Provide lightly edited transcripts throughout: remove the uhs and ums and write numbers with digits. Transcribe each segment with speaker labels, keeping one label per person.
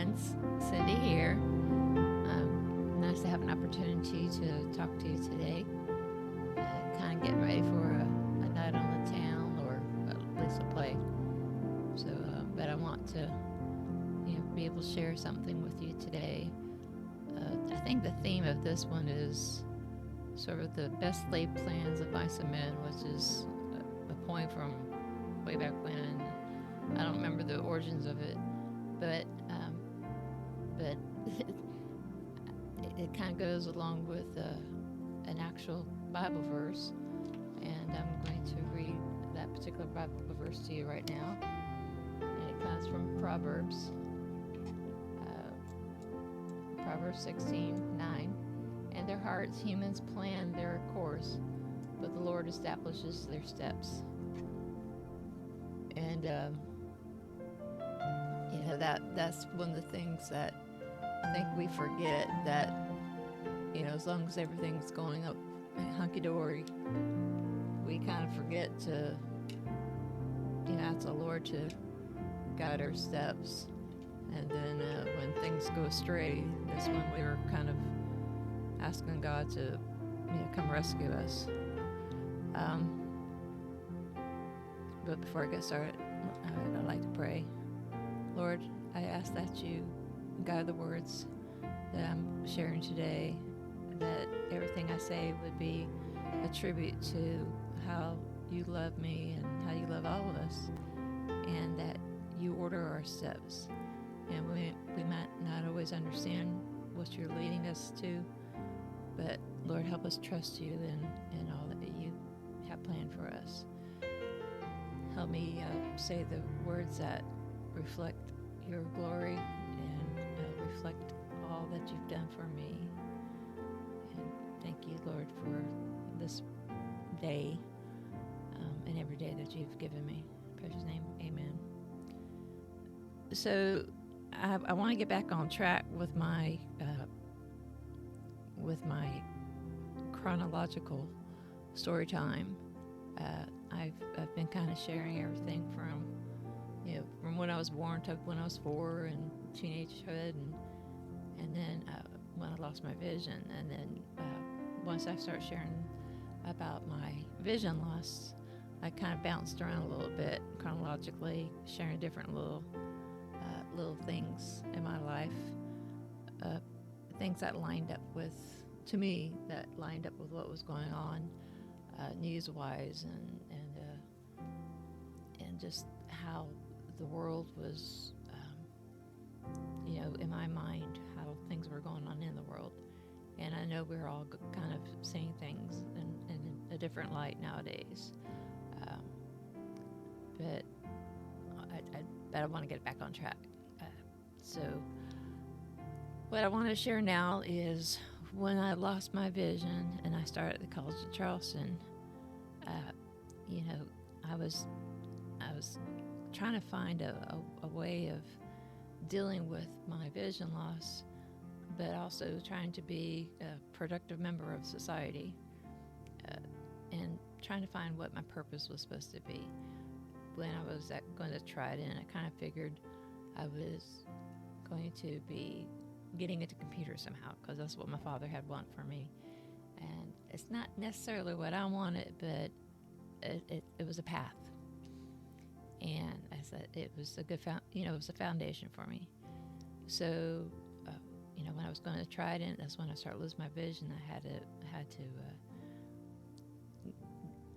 Speaker 1: friends, Cindy here. Nice to have an opportunity to talk to you today. Kind of getting ready for a night on the town, or at least a play. But I want to, be able to share something with you today. I think the theme of this one is sort of the best laid plans of mice and men, which is a poem from way back when. I don't remember the origins of it, but but it kind of goes along with an actual Bible verse, and I'm going to read that particular Bible verse to you right now. And it comes from Proverbs, Proverbs 16:9. And their hearts, humans plan their course, but the Lord establishes their steps. And that's one of the things that I think we forget, that as long as everything's going up hunky-dory, we kind of forget to ask the Lord to guide our steps. And then when things go astray, that's when we're kind of asking God to come rescue us. But before I get started, I'd like to pray. Lord, I ask that you guide the words that I'm sharing today, that everything I say would be a tribute to how you love me and how you love all of us, and that you order our steps. And we might not always understand what you're leading us to, but Lord, help us trust you in all that you have planned for us. Help me say the words that reflect your glory and reflect all that you've done for me. And thank you, Lord, for this day and every day that you've given me. In precious name, amen. So I want to get back on track with my chronological story time. I've been kind of sharing everything from when I was born to when I was 4 and teenagehood, and then when I lost my vision, and then once I started sharing about my vision loss, I kind of bounced around a little bit chronologically, sharing different little things in my life, things that lined up with, to me, that lined up with what was going on news-wise, and just how the world was, in my mind, how things were going on in the world. And I know we're all kind of seeing things in a different light nowadays, but I want to get back on track. So what I want to share now is when I lost my vision and I started at the College of Charleston. I was trying to find a way of dealing with my vision loss, but also trying to be a productive member of society, and trying to find what my purpose was supposed to be. When I was going to try it in, I kind of figured I was going to be getting into computers somehow, because that's what my father had wanted for me. And it's not necessarily what I wanted, but it was a path. And I said it was a good it was a foundation for me. So, when I was going to try it in, that's when I started losing my vision. I had to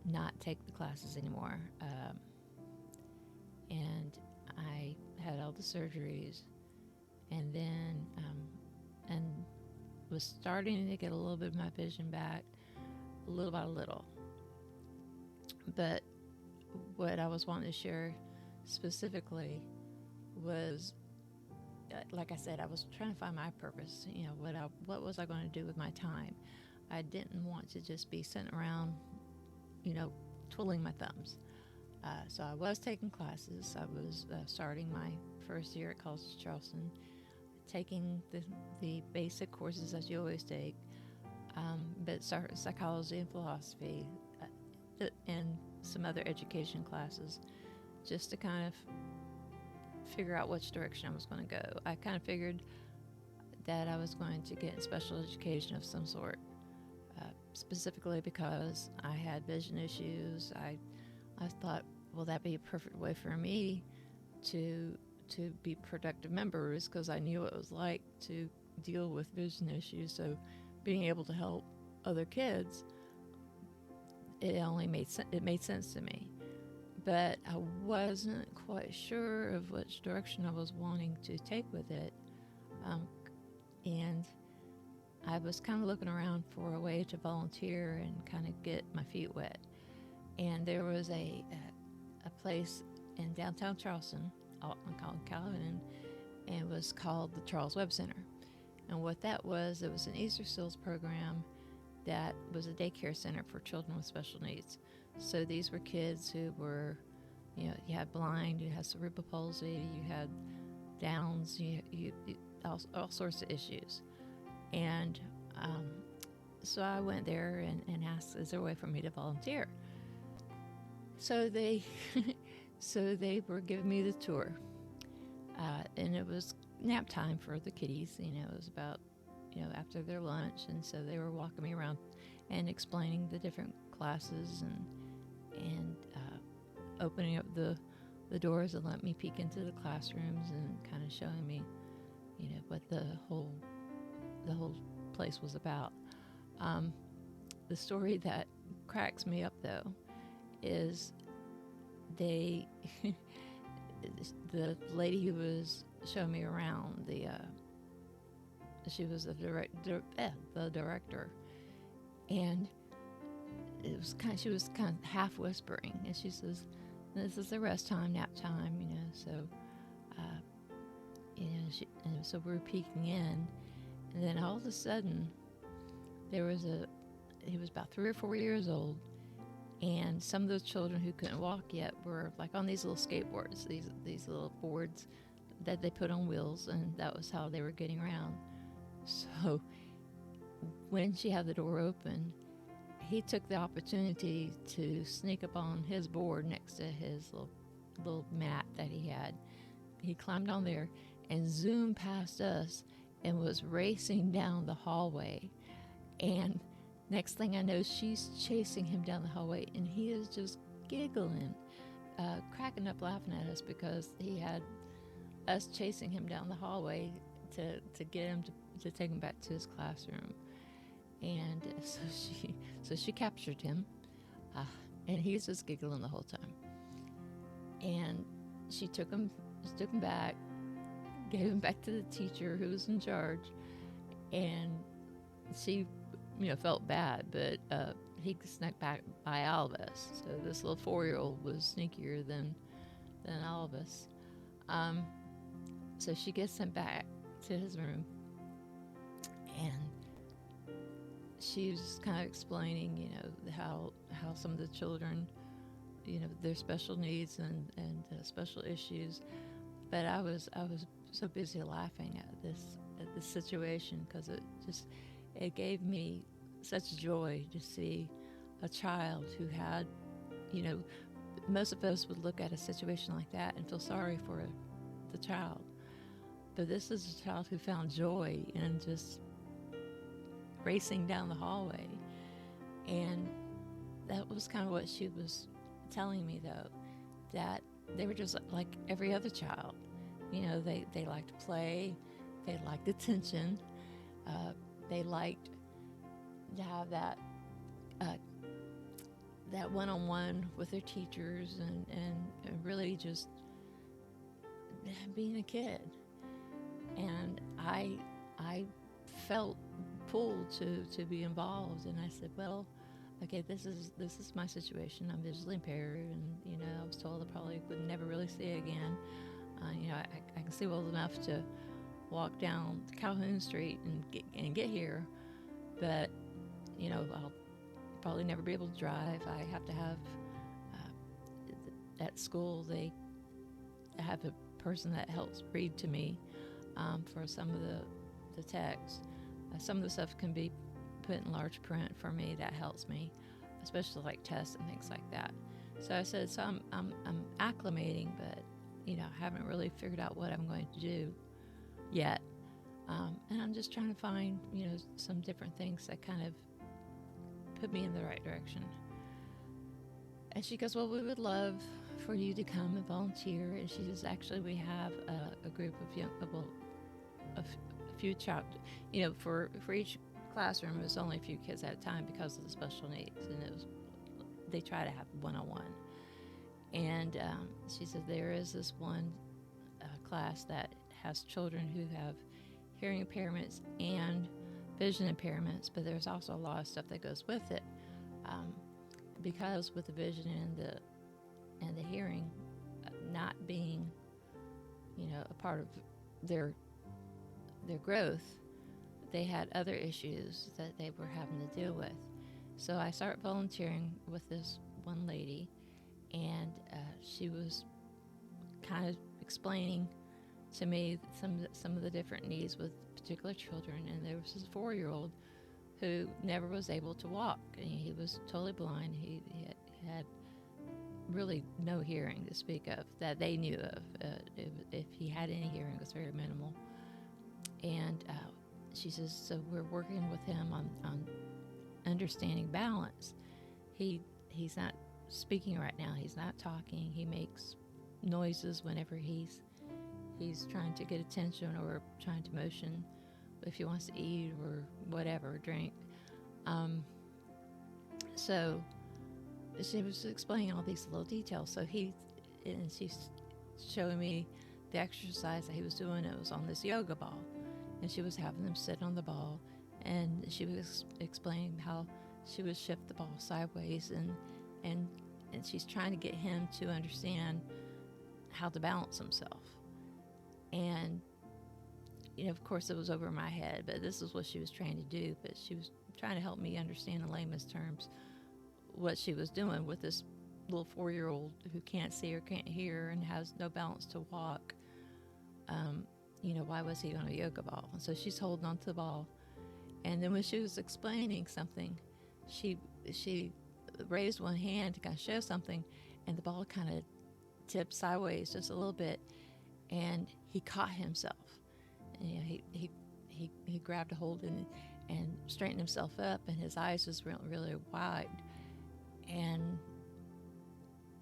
Speaker 1: not take the classes anymore. And I had all the surgeries, and then and was starting to get a little bit of my vision back, little by little. But what I was wanting to share specifically was, like I said, I was trying to find my purpose. What was I going to do with my time? I didn't want to just be sitting around, twiddling my thumbs. So I was taking classes. I was starting my first year at College of Charleston, taking the basic courses that you always take, but psychology and philosophy, and some other education classes, just to kind of figure out which direction I was going to go. I kind of figured that I was going to get special education of some sort, specifically because I had vision issues. I thought, well, that'd be a perfect way for me to be productive members, because I knew what it was like to deal with vision issues. So being able to help other kids, it made sense to me. But I wasn't quite sure of which direction I was wanting to take with it. And I was kind of looking around for a way to volunteer and kind of get my feet wet. And there was a place in downtown Charleston, called Calhoun, and it was called the Charles Webb Center. And what that was, it was an Easter Seals program that was a daycare center for children with special needs. So these were kids who were, you had blind, you had cerebral palsy, you had Downs, you all sorts of issues. And so I went there and asked, is there a way for me to volunteer? So they were giving me the tour. And it was nap time for the kiddies. It was about, after their lunch. And so they were walking me around and explaining the different classes and opening up the doors and let me peek into the classrooms and kind of showing me, what the whole place was about. The story that cracks me up, though, is the lady who was showing me around, she was the director, and she was kind of half whispering, and she says, "This is the rest time, nap time," so. So we were peeking in, and then all of a sudden, he was about 3 or 4 years old, and some of those children who couldn't walk yet were like on these little skateboards, these little boards that they put on wheels, and that was how they were getting around. So when she had the door open, he took the opportunity to sneak up on his board next to his little mat that he had. He climbed on there and zoomed past us and was racing down the hallway. And next thing I know, she's chasing him down the hallway, and he is just giggling, cracking up laughing at us, because he had us chasing him down the hallway to get him to take him back to his classroom. And so she captured him, and he was just giggling the whole time. And she took him back, gave him back to the teacher who was in charge, and she, felt bad, but he snuck back by all of us. So this little 4-year-old was sneakier than all of us. So she gets him back to his room, and she was kind of explaining, how some of the children, their special needs and special issues. But I was so busy laughing at this situation, because it gave me such joy to see a child who had, most of us would look at a situation like that and feel sorry for the child. But this is a child who found joy in just racing down the hallway. And that was kind of what she was telling me, though, that they were just like every other child. They liked to play, they liked attention, they liked to have that one-on-one with their teachers, and really just being a kid. And I felt pulled to be involved, and I said, well, okay, this is my situation. I'm visually impaired, and I was told I probably would never really see it again. I can see well enough to walk down Calhoun Street and get here, but I'll probably never be able to drive. I have to have at school they have a person that helps read to me for some of the text. Some of the stuff can be put in large print for me. That helps me, especially like tests and things like that. So I said, so I'm acclimating, but I haven't really figured out what I'm going to do yet. And I'm just trying to find, some different things that kind of put me in the right direction. And she goes, well, we would love for you to come and volunteer. And she says, actually, we have a group of a few child, for each classroom, it was only a few kids at a time because of the special needs. And they try to have one-on-one. And she said, there is this one class that has children who have hearing impairments and vision impairments, but there's also a lot of stuff that goes with it. Because with the vision and the hearing not being, a part of their growth, they had other issues that they were having to deal with. So I started volunteering with this one lady, and she was kind of explaining to me some of the different needs with particular children. And there was this 4-year-old who never was able to walk. And he was totally blind. He had really no hearing to speak of that they knew of. If he had any hearing, it was very minimal. And she says, so we're working with him on understanding balance. He's not speaking right now. He's not talking. He makes noises whenever he's trying to get attention or trying to motion if he wants to eat or whatever, drink. So she was explaining all these little details. So she's showing me the exercise that he was doing. It was on this yoga ball, and she was having them sit on the ball, and she was explaining how she would shift the ball sideways, and she's trying to get him to understand how to balance himself. And of course it was over my head, but this is what she was trying to do. But she was trying to help me understand in layman's terms what she was doing with this little 4-year-old who can't see or can't hear and has no balance to walk. Why was he on a yoga ball? And so she's holding on to the ball. And then when she was explaining something, she raised one hand to kind of show something, and the ball kind of tipped sideways just a little bit, and he caught himself. And, he grabbed a hold and straightened himself up, and his eyes was really, really wide. And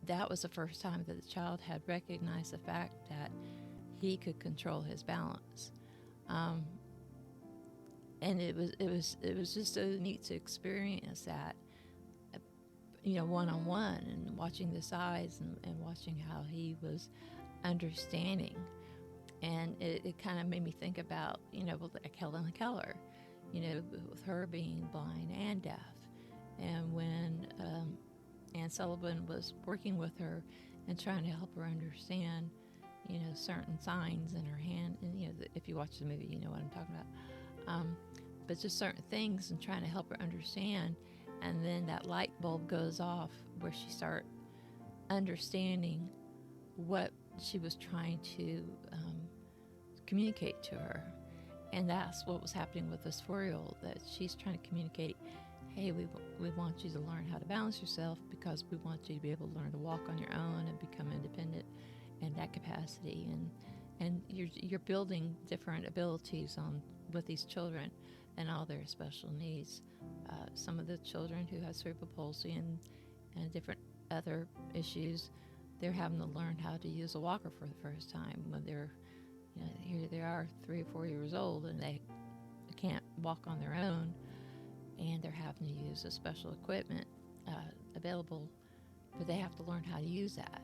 Speaker 1: that was the first time that the child had recognized the fact that he could control his balance. And it was just so neat to experience that, one-on-one, and watching the eyes and watching how he was understanding. And it kind of made me think about, like Helen Keller, with her being blind and deaf. And when Anne Sullivan was working with her and trying to help her understand, certain signs in her hand. And, if you watch the movie, you know what I'm talking about. But just certain things and trying to help her understand. And then that light bulb goes off where she started understanding what she was trying to communicate to her. And that's what was happening with this 4-year-old, that she's trying to communicate, hey, we want you to learn how to balance yourself because we want you to be able to learn to walk on your own and become independent in that capacity. And you're building different abilities with these children and all their special needs. Some of the children who have cerebral palsy and different other issues, they're having to learn how to use a walker for the first time when they're, here they are 3 or 4 years old, and they can't walk on their own, and they're having to use a special equipment available, but they have to learn how to use that.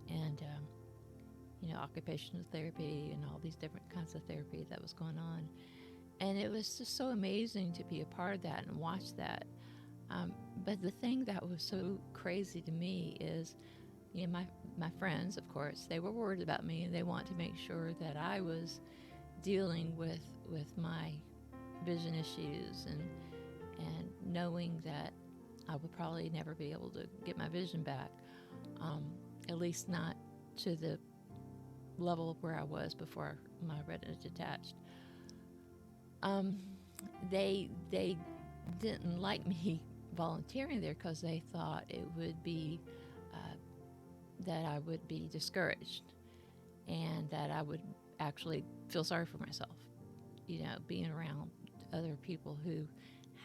Speaker 1: And occupational therapy and all these different kinds of therapy that was going on. And it was just so amazing to be a part of that and watch that. But the thing that was so crazy to me is, my friends, of course, they were worried about me, and they want to make sure that I was dealing with my vision issues and knowing that I would probably never be able to get my vision back, at least not to the level where I was before my retina detached. They didn't like me volunteering there because they thought it would be that I would be discouraged. and that I would actually feel sorry for myself, being around other people who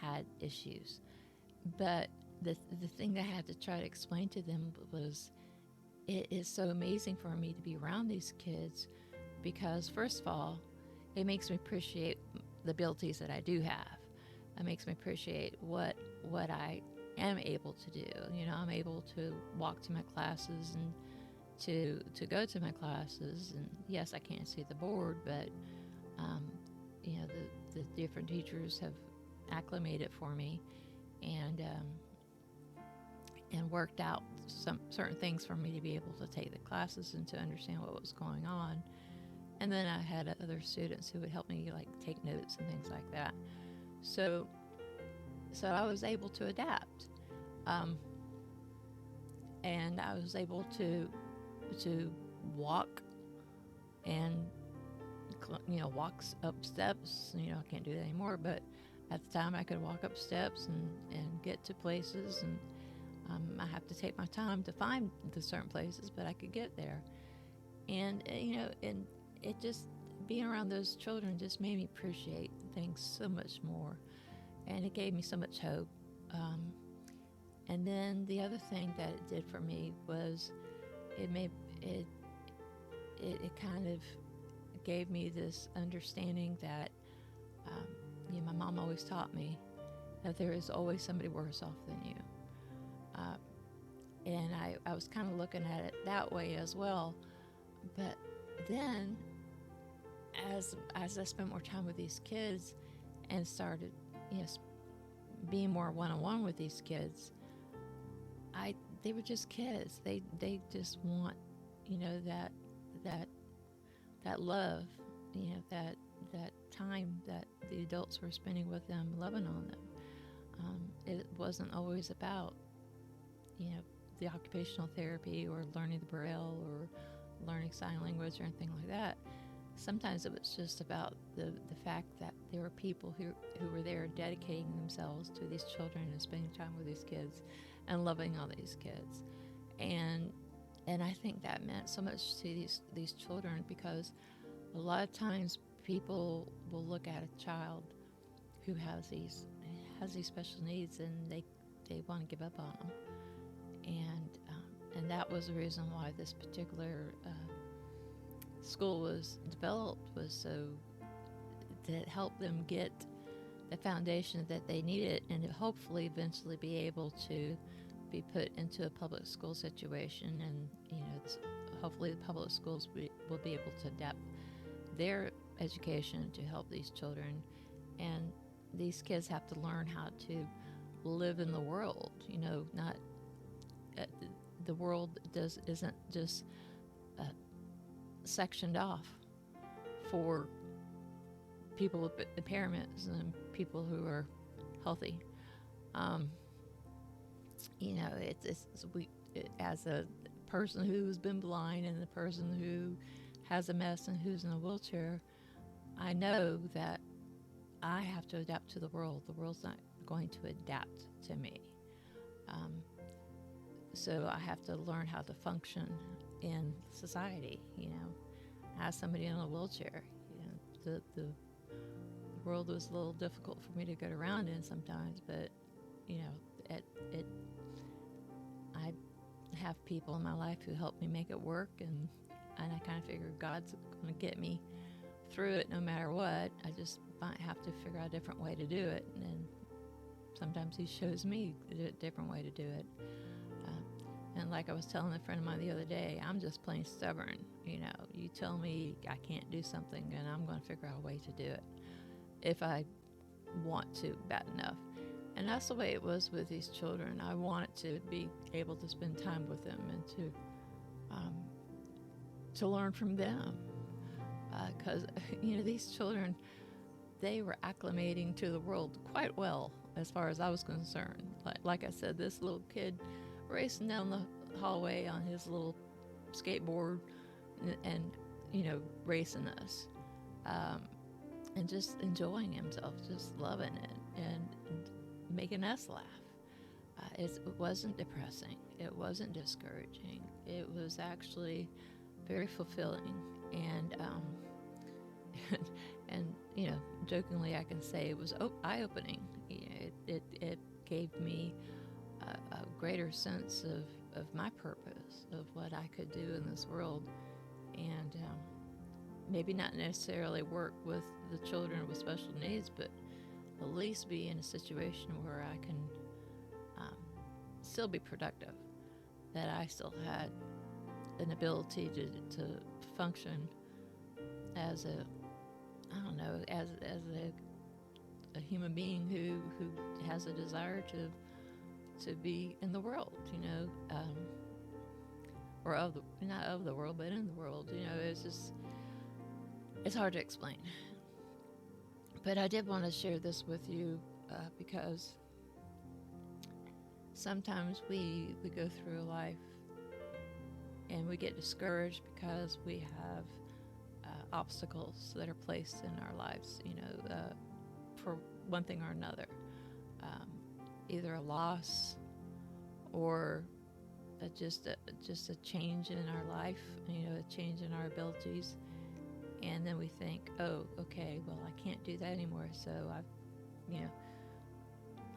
Speaker 1: had issues. But the thing that I had to try to explain to them was, it is so amazing for me to be around these kids because, first of all, it makes me appreciate the abilities that I do have. It makes me appreciate what I am able to do. I'm able to walk to my classes and to go to my classes. And yes, I can't see the board, but um, the different teachers have acclimated for me and worked out some certain things for me to be able to take the classes and to understand what was going on. And then I had other students who would help me like take notes and things like that. So I was able to adapt, and I was able to walk and walk up steps. I can't do that anymore, but at the time I could walk up steps and get to places, and I have to take my time to find the certain places, but I could get there. And and it just, being around those children just made me appreciate things so much more, and it gave me so much hope. And then the other thing that it did for me was it kind of gave me this understanding that my mom always taught me that there is always somebody worse off than you. And I was kind of looking at it that way as well. But then as I spent more time with these kids and started being more one-on-one with these kids, they were just kids. They just want that love, that time that the adults were spending with them, loving on them. It wasn't always about the occupational therapy or learning the Braille or learning sign language or anything like that. Sometimes it was just about the fact that there were people who were there dedicating themselves to these children and spending time with these kids and loving all these kids. And I think that meant so much to these children, because a lot of times people will look at a child who has these special needs and they want to give up on them. And that was the reason why this particular school was developed, was so that helped them get the foundation that they needed, and to hopefully eventually be able to be put into a public school situation. And hopefully the public schools will be able to adapt their education to help these children. And these kids have to learn how to live in the world. Not the world isn't just sectioned off for people with impairments and people who are healthy. As a person who's been blind and the person who has a mess and who's in a wheelchair, I know that I have to adapt to the world. The world's not going to adapt to me. So I have to learn how to function in society, as somebody in a wheelchair. The world was a little difficult for me to get around in sometimes, but I have people in my life who help me make it work, and I kind of figure God's going to get me through it no matter what. I just might have to figure out a different way to do it, and sometimes He shows me a different way to do it. And like I was telling a friend of mine the other day, I'm just plain stubborn. You tell me I can't do something, and I'm going to figure out a way to do it if I want to bad enough. And that's the way it was with these children. I wanted to be able to spend time with them and to learn from them, because these children, they were acclimating to the world quite well as far as I was concerned. Like I said, this little kid racing down the hallway on his little skateboard and racing us, and just enjoying himself, just loving it and making us laugh. It wasn't depressing. It wasn't discouraging. It was actually very fulfilling. And and jokingly, I can say it was eye-opening. It gave me a greater sense of my purpose, of what I could do in this world, and maybe not necessarily work with the children with special needs, but at least be in a situation where I can still be productive, that I still had an ability to function as a human being who has a desire to be in the world, or not of the world, but in the world. It's hard to explain. But I did want to share this with you because sometimes we go through life and we get discouraged because we have obstacles that are placed in our lives, for one thing or another. Either a loss or just a change in our life, a change in our abilities. And then we think, oh, okay, well, I can't do that anymore, so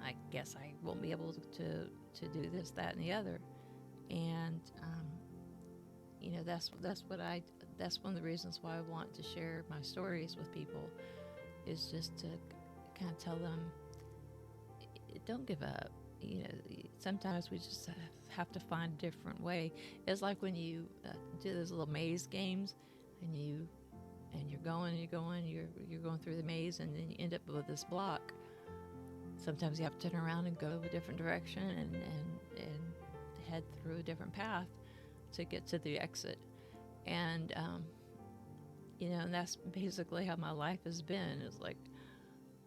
Speaker 1: I guess I won't be able to do this, that, and the other. And that's one of the reasons why I want to share my stories with people, is just to kind of tell them, don't give up. Sometimes we just have to find a different way. It's like when you do those little maze games, and you're going through the maze, and then you end up with this block. Sometimes you have to turn around and go a different direction and head through a different path to get to the exit. And and that's basically how my life has been. It's like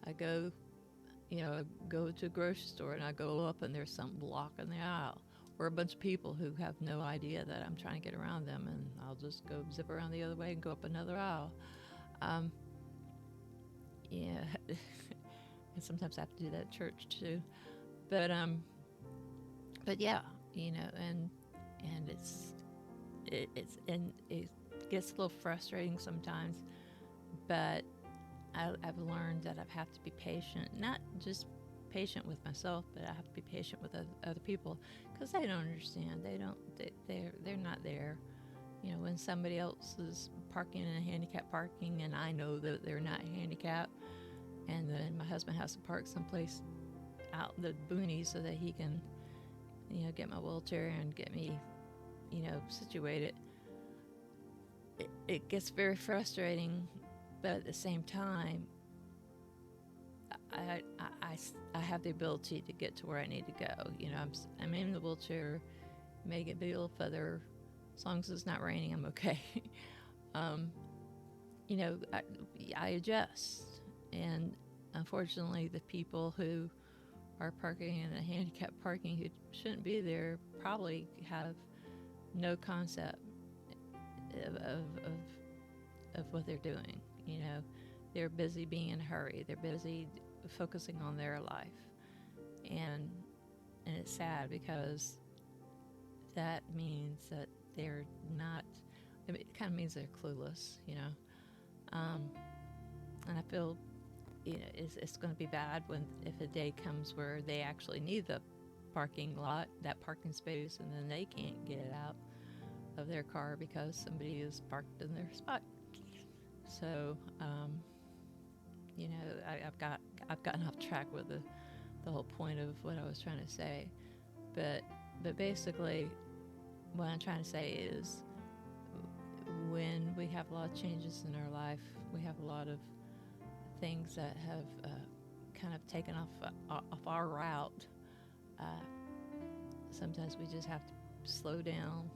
Speaker 1: I go to a grocery store and I go up and there's some block in the aisle, or a bunch of people who have no idea that I'm trying to get around them, and I'll just go zip around the other way and go up another aisle. And sometimes I have to do that at church too. But yeah, and it gets a little frustrating sometimes, but I've learned that I have to be patient, not just patient with myself, but I have to be patient with other people, because they don't understand. They're not there. When somebody else is parking in a handicapped parking, and I know that they're not handicapped, and then my husband has to park someplace out in the boonies so that he can, get my wheelchair and get me, situated. It gets very frustrating, but at the same time, I have the ability to get to where I need to go. I'm in the wheelchair, may get a little further, as long as it's not raining, I'm okay. I adjust, and unfortunately, the people who are parking in a handicapped parking who shouldn't be there probably have no concept of what they're doing. They're busy being in a hurry. They're busy focusing on their life, and it's sad, because that means that they're not. It kind of means they're clueless, and I feel, it's going to be bad if a day comes where they actually need the parking lot, that parking space, and then they can't get out of their car because somebody is parked in their spot. So, I've gotten off track with the whole point of what I was trying to say, but basically, what I'm trying to say is, when we have a lot of changes in our life, we have a lot of things that have kind of taken off our route. Sometimes we just have to slow down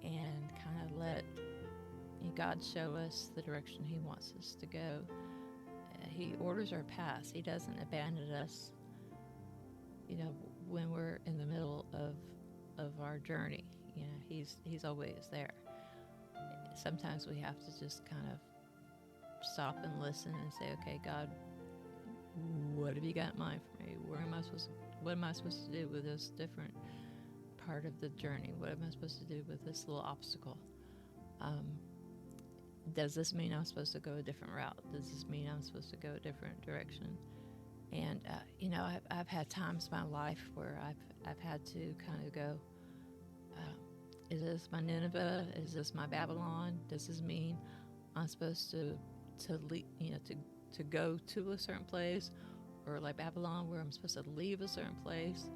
Speaker 1: and kind of let God show us the direction He wants us to go. He orders our paths. He doesn't abandon us, when we're in the middle of our journey. He's always there. Sometimes we have to just kind of stop and listen and say, okay, God, what have you got in mind for me? What am I supposed to do with this different part of the journey? What am I supposed to do with this little obstacle? Does this mean I'm supposed to go a different route? Does this mean I'm supposed to go a different direction? And I've had times in my life where I've had to kind of go, is this my Nineveh? Is this my Babylon? Does this mean I'm supposed to go to a certain place, or like Babylon, where I'm supposed to leave a certain place?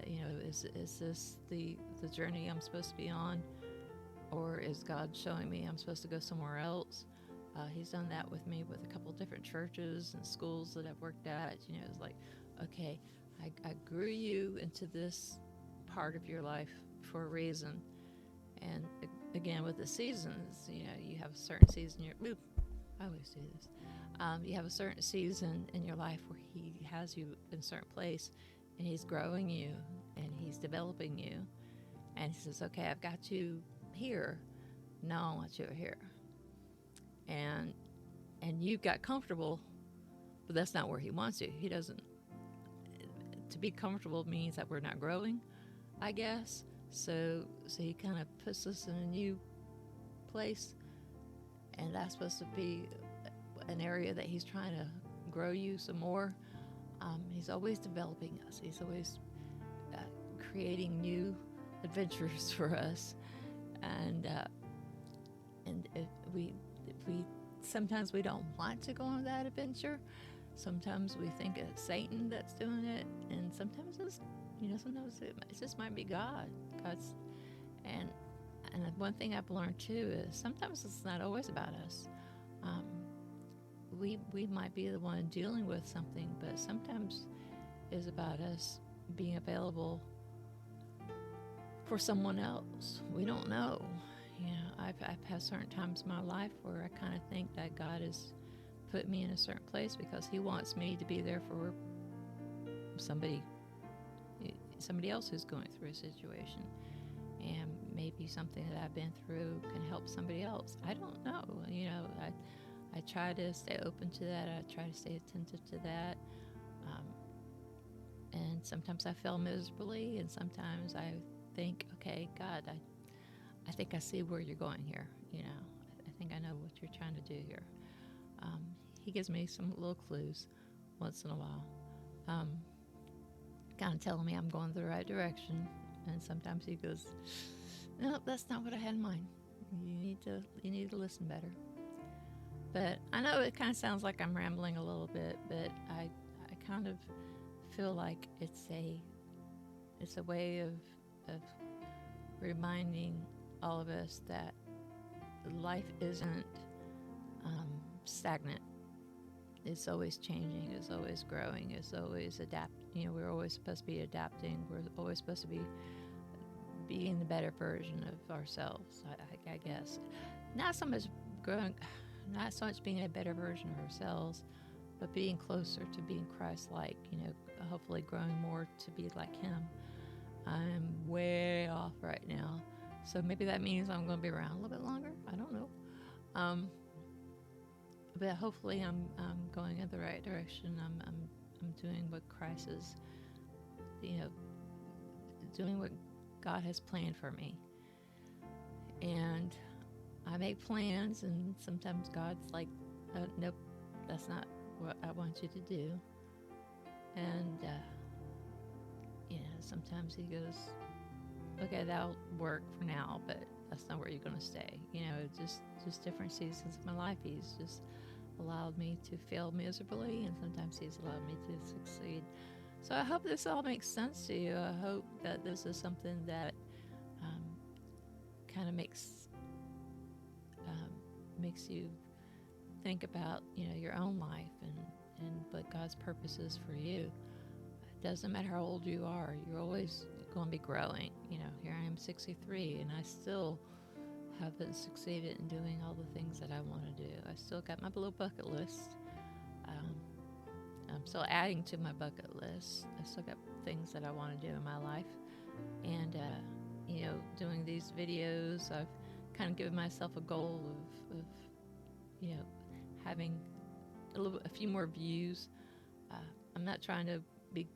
Speaker 1: Is this the journey I'm supposed to be on, or is God showing me I'm supposed to go somewhere else? He's done that with me with a couple of different churches and schools that I've worked at. It's like, okay, I grew you into this part of your life for a reason. And again, with the seasons, you have a certain season. I always do this. You have a certain season in your life where he has you in a certain place, and he's growing you, and he's developing you. And he says, okay, I've got you here. Now I want you here. And you got comfortable, but that's not where he wants you. He doesn't. To be comfortable means that we're not growing, I guess. So he kind of puts us in a new place, and that's supposed to be an area that he's trying to grow you some more. He's always developing us. He's always creating new adventures for us, and if we sometimes we don't want to go on that adventure. Sometimes we think it's Satan that's doing it, and sometimes sometimes it just might be God. And one thing I've learned too is sometimes it's not always about us. We might be the one dealing with something, but sometimes it's about us being available for someone else. We don't know. I've had certain times in my life where I kind of think that God has put me in a certain place because he wants me to be there for somebody else who's going through a situation, and maybe something that I've been through can help somebody else. I don't know. I try to stay open to that. I try to stay attentive to that. And sometimes I fail miserably, and sometimes I think, okay, God, I think I see where you're going here. I think I know what you're trying to do here. He gives me some little clues once in a while, kind of telling me I'm going the right direction. And sometimes he goes, no, that's not what I had in mind. You need to listen better. But I know it kind of sounds like I'm rambling a little bit, but I kind of feel like it's a way of reminding all of us that life isn't stagnant. It's always changing. It's always growing. It's always we're always supposed to be adapting. We're always supposed to be being the better version of ourselves, I guess. Not so much being a better version of ourselves, but being closer to being Christ-like, hopefully growing more to be like him. I'm way off right now, so maybe that means I'm going to be around a little bit longer. I don't know. But hopefully I'm going in the right direction. I'm doing what Christ is, doing what God has planned for me. And I make plans, and sometimes God's like, nope, that's not what I want you to do. And sometimes he goes, okay, that'll work for now, but that's not where you're going to stay. Just different seasons of my life. He's just allowed me to fail miserably, and sometimes he's allowed me to succeed. So I hope this all makes sense to you. I hope that this is something that kind of makes you think about your own life and what God's purpose is for you. It doesn't matter how old you are, you're always going to be growing. Here I am 63, and I still haven't succeeded in doing all the things that I want to do. I still got my little bucket list. I'm still adding to my bucket list. I still got things that I want to do in my life. And, doing these videos, I've kind of given myself a goal of having a few more views. I'm not trying to be,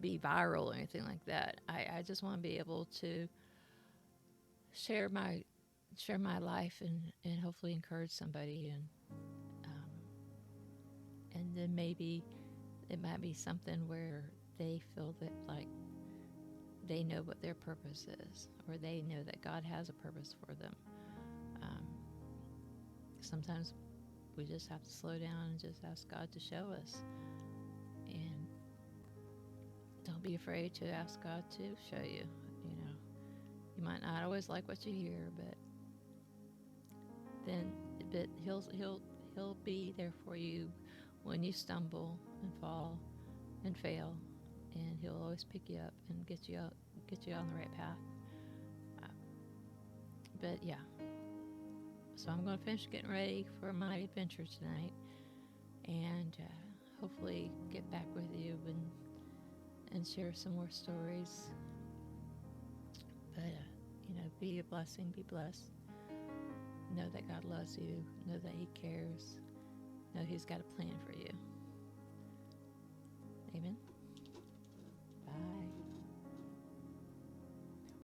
Speaker 1: be viral or anything like that. I just want to be able to share my life and hopefully encourage somebody, um, and then maybe it might be something where they feel that like they know what their purpose is, or they know that God has a purpose for them. Um, Sometimes we just have to slow down and just ask God to show us, and don't be afraid to ask God to show you. You know, you might not always like what you hear, but then but he'll be there for you when you stumble and fall and fail, and he'll always pick you up and get you on the right path. Uh, but yeah, so I'm going to finish getting ready for my adventure tonight, and hopefully get back with you and share some more stories. But be a blessing, be blessed. Know that God loves you. Know that He cares. Know He's got a plan for you. Amen.